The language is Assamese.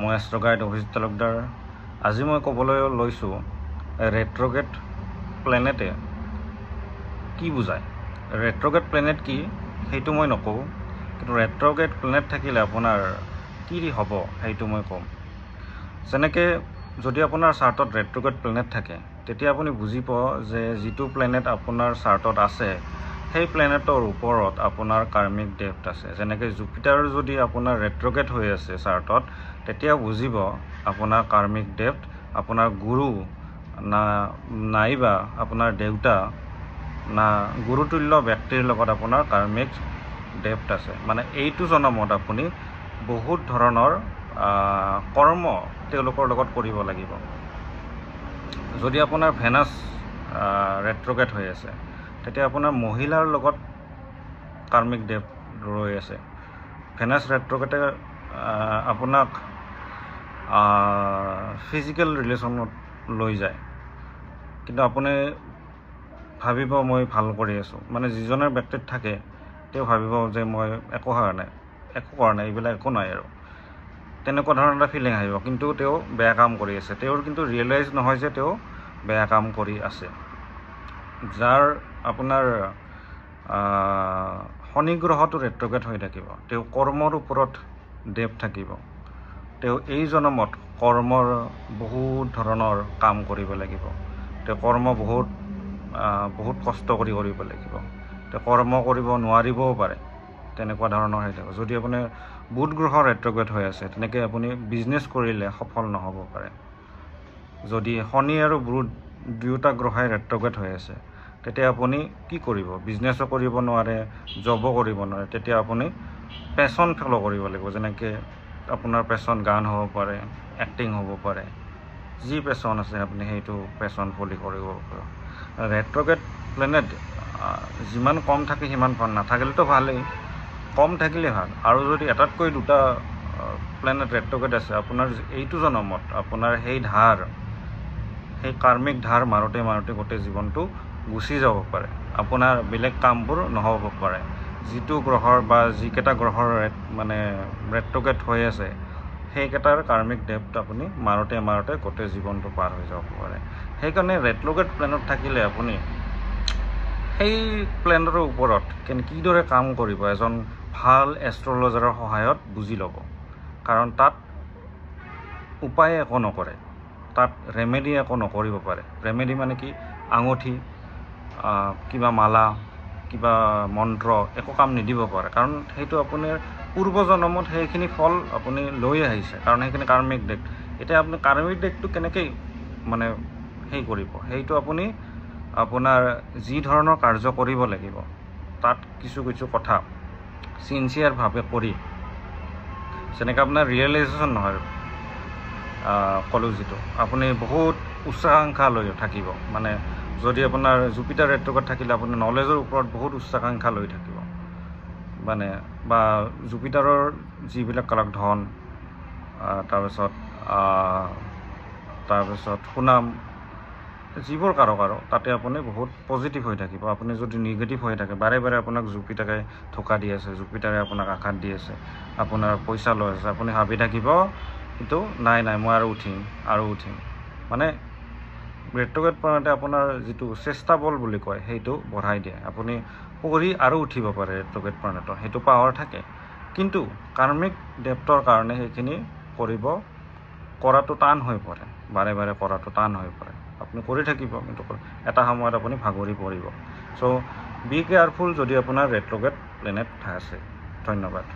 মই এষ্ট্ৰগাইড অভিজিত তালুকদাৰ। আজি মই ক'বলৈ লৈছোঁ ৰেট্ৰগেট প্লেনেটে কি বুজায়। ৰেট্ৰগেট প্লেনেট কি সেইটো মই নকওঁ, কিন্তু ৰেট্ৰগেট প্লেনেট থাকিলে আপোনাৰ কি হ'ব সেইটো মই ক'ম। যেনেকৈ যদি আপোনাৰ চাৰ্টত ৰেট্ৰগেট প্লেনেট থাকে, তেতিয়া আপুনি বুজি পাব যে যিটো প্লেনেট আপোনাৰ চাৰ্টত আছে সেই প্লেনেটৰ ওপৰত আপোনাৰ কাৰ্মিক ডেপ্থ আছে। যেনেকৈ জুপিটাৰ যদি আপোনাৰ ৰেট্ৰগেট হৈ আছে চাৰ্টত, তেতিয়া বুজিব আপোনাৰ কাৰ্মিক ডেপ্থ আপোনাৰ গুৰু নাইবা আপোনাৰ দেউতা না গুৰুতুল্য ব্যক্তিৰ লগত আপোনাৰ কাৰ্মিক ডেপ্থ আছে। মানে এইটো জনমত আপুনি বহুত ধৰণৰ কৰ্ম তেওঁলোকৰ লগত কৰিব লাগিব। যদি আপোনাৰ ভেনাছ ৰেট্ৰগেট হৈ আছে, তেতিয়া আপোনাৰ মহিলাৰ লগত কাৰ্মিক ডেপ্থ ৰৈ আছে। ভেনাছ ৰেট্ৰগেটে আপোনাক ফিজিকেল ৰিলেশ্যনত লৈ যায়, কিন্তু আপুনি ভাবিব মই ভাল কৰি আছোঁ। মানে যিজনৰ ব্যক্তিত থাকে তেওঁ ভাবিব যে মই একো কৰা নাই, এইবিলাক একো নাই আৰু তেনেকুৱা ধৰণৰ এটা ফিলিং আহিব, কিন্তু তেওঁ বেয়া কাম কৰি আছে। তেওঁৰ কিন্তু ৰিয়েলাইজ নহয় যে তেওঁ বেয়া কাম কৰি আছে। যাৰ আপোনাৰ শনি গ্ৰহটো ৰেট্ৰগেট হৈ থাকিব, তেওঁ কৰ্মৰ ওপৰত ডেপ্থ থাকিব। তেওঁ এই জনমত কৰ্মৰ বহুত ধৰণৰ কাম কৰিব লাগিব। তেওঁ কৰ্ম বহুত কষ্ট কৰিব লাগিব। তেওঁ কৰ্ম কৰিব নোৱাৰিবও পাৰে, তেনেকুৱা ধৰণৰ হৈ থাকিব। যদি আপুনি বুধ গ্ৰহ ৰেট্ৰগেট হৈ আছে, তেনেকৈ আপুনি বিজনেছ কৰিলে সফল নহ'ব পাৰে। যদি শনি আৰু বুধ দুয়োটা গ্ৰহাই ৰেট্ৰগেট হৈ আছে, তেতিয়া আপুনি কি কৰিব? বিজনেছো কৰিব নোৱাৰে, জবো কৰিব নোৱাৰে। তেতিয়া আপুনি পেশ্যন ফ'ল' কৰিব লাগিব। যেনেকৈ আপোনাৰ পেশ্যন গান হ'ব পাৰে, এক্টিং হ'ব পাৰে, যি পেশ্যন আছে আপুনি সেইটো পেশ্যন ফ'ল' কৰিব পাৰে। ৰেট্ৰগেট প্লেনেট যিমান কম থাকে সিমান ভাল, নাথাকিলেতো ভালেই, কম থাকিলে ভাল। আৰু যদি এটাতকৈ দুটা প্লেনেট ৰেট্ৰগেট আছে, আপোনাৰ এইটো জনমত আপোনাৰ সেই কাৰ্মিক ধাৰ মাৰোঁতে গোটেই জীৱনটো গুচি যাব পাৰে। আপোনাৰ বেলেগ কামবোৰ নহ'ব পাৰে। যিটো গ্ৰহৰ বা যিকেইটা গ্ৰহৰ মানে ৰেট্ৰগেট হৈ আছে, সেইকেইটাৰ কাৰ্মিক ডেপ্থ আপুনি মাৰোঁতে গোটেই জীৱনটো পাৰ হৈ যাব পাৰে। সেইকাৰণে ৰেট্ৰগেট প্লেনেট থাকিলে আপুনি সেই প্লেনেটৰ ওপৰত কিদৰে কাম কৰিব এজন ভাল এষ্ট্ৰলজাৰৰ সহায়ত বুজি ল'ব। কাৰণ তাত উপায়ে একো নকৰে, তাত ৰেমেডি একো নকৰিব পাৰে। ৰেমেডি মানে কি? আঙুঠি, কিবা মালা, কিবা মন্ত্ৰ একো কাম নিদিব পাৰে। কাৰণ সেইটো আপোনাৰ পূৰ্বজন্মত সেইখিনি ফল আপুনি লৈ আহিছে, কাৰণ সেইখিনি কাৰ্মিক ডেক। এতিয়া আপুনি কাৰ্মিক ডেকটো কেনেকৈ মানে কৰিব? সেইটো আপুনি আপোনাৰ যি ধৰণৰ কাৰ্য কৰিব লাগিব, তাত কিছু কথা চিনচিয়াৰভাৱে কৰি, যেনেকৈ আপোনাৰ ৰিয়েলাইজেশ্যন নহয় ক'লোঁ, যিটো আপুনি বহুত উচ্চাকাংক্ষা লৈ থাকিব। মানে যদি আপোনাৰ জুপিটাৰ ৰেট্ৰগেট থাকিলে আপুনি নলেজৰ ওপৰত বহুত উচ্চাকাংক্ষা লৈ থাকিব। মানে বা জুপিটাৰৰ যিবিলাক কাৰক ধন, তাৰপিছত সুনাম, যিবোৰ কাৰক আৰু তাতে আপুনি বহুত পজিটিভ হৈ থাকিব। আপুনি যদি নিগেটিভ হৈ থাকে, বাৰে আপোনাক জুপিটাৰে ধোকা দি আছে, জুপিটাৰে আপোনাক আঘাত দি আছে, আপোনাৰ পইচা লৈ আছে, আপুনি ভাবি থাকিব কিন্তু নাই মই আৰু উঠিম। মানে ৰেট্ৰগেট প্লেনেটে আপোনাৰ যিটো চেষ্টা বল বুলি কয় সেইটো বঢ়াই দিয়ে। আপুনি কৰি আৰু উঠিব পাৰে ৰেট্ৰগেট প্লেনেটৰ, সেইটো পাৱাৰ থাকে। কিন্তু কাৰ্মিক ডেপ্থৰ কাৰণে সেইখিনি কৰাটো টান হৈ পৰে, বাৰে কৰাটো টান হৈ পৰে। আপুনি কৰি থাকিব, কিন্তু এটা সময়ত আপুনি ভাগৰি পৰিব। চ' বি কেয়াৰফুল যদি আপোনাৰ ৰেট্ৰগেট প্লেনেট আছে। ধন্যবাদ।